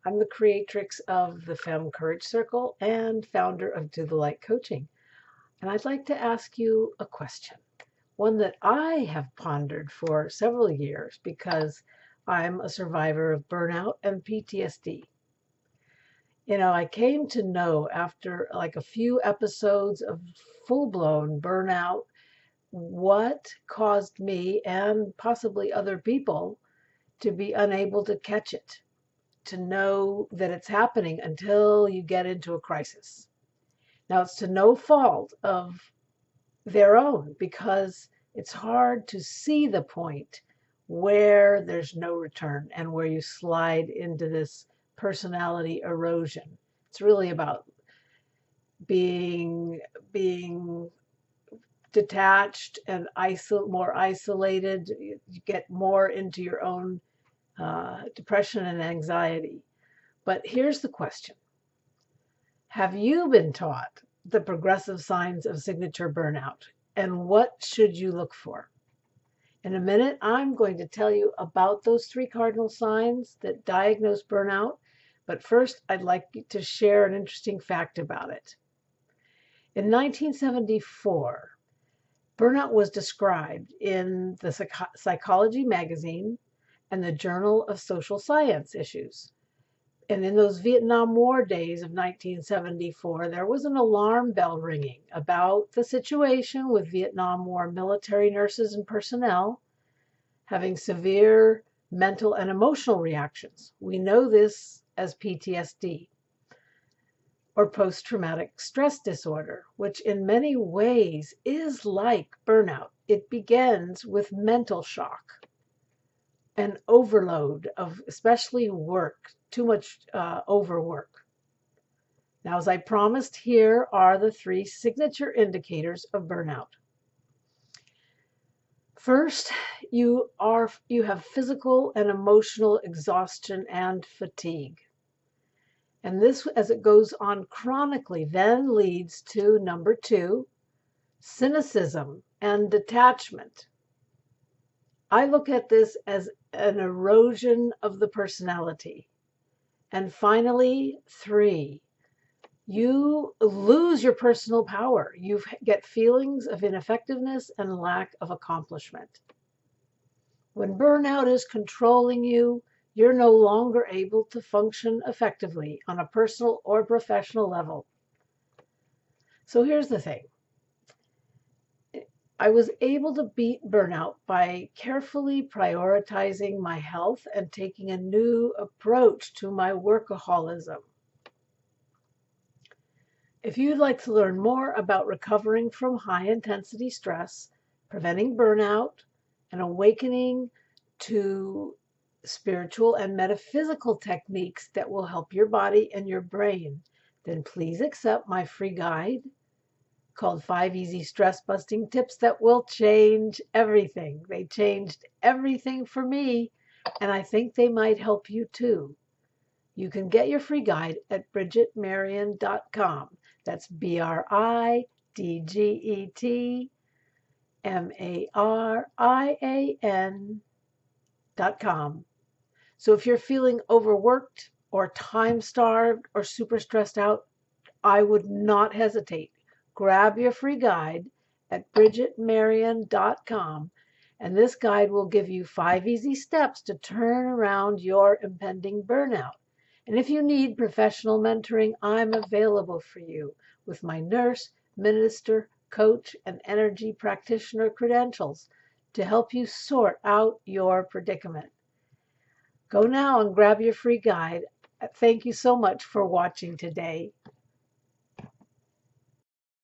I'm the creatrix of the Femme Courage Circle and founder of Do the Light Coaching. And I'd like to ask you a question, one that I have pondered for several years because I'm a survivor of burnout and PTSD. I came to know after like a few episodes of full-blown burnout what caused me and possibly other people to be unable to catch it, to know that it's happening until you get into a crisis. Now, it's to no fault of their own because it's hard to see the point where there's no return and where you slide into this personality erosion. It's really about being detached and more isolated. You get more into your own depression and anxiety. But here's the question. Have you been taught the progressive signs of signature burnout? And what should you look for? In a minute, I'm going to tell you about those 3 cardinal signs that diagnose burnout. But first, I'd like to share an interesting fact about it. In 1974, burnout was described in the Psychology magazine and the Journal of Social Science issues. And in those Vietnam War days of 1974, there was an alarm bell ringing about the situation with Vietnam War military nurses and personnel having severe mental and emotional reactions. We know this as PTSD, or post-traumatic stress disorder, which in many ways is like burnout. It begins with mental shock and overload of especially work, too much overwork. Now, as I promised, here are the 3 signature indicators of burnout. First, you have physical and emotional exhaustion and fatigue. And this, as it goes on chronically, then leads to number 2, cynicism and detachment. I look at this as an erosion of the personality. And finally, 3, you lose your personal power. You get feelings of ineffectiveness and lack of accomplishment. When burnout is controlling you, you're no longer able to function effectively on a personal or professional level. So here's the thing. I was able to beat burnout by carefully prioritizing my health and taking a new approach to my workaholism. If you'd like to learn more about recovering from high-intensity stress, preventing burnout, and awakening to spiritual and metaphysical techniques that will help your body and your brain, then please accept my free guide called 5 Easy Stress Busting Tips that will change everything. They changed everything for me, and I think they might help you too. You can get your free guide at bridgetmarian.com. That's BridgetMarian.com. So if you're feeling overworked or time-starved or super stressed out, I would not hesitate. Grab your free guide at bridgetmarian.com, and this guide will give you 5 easy steps to turn around your impending burnout. And if you need professional mentoring, I'm available for you with my nurse, minister, coach, and energy practitioner credentials to help you sort out your predicament. Go now and grab your free guide. Thank you so much for watching today.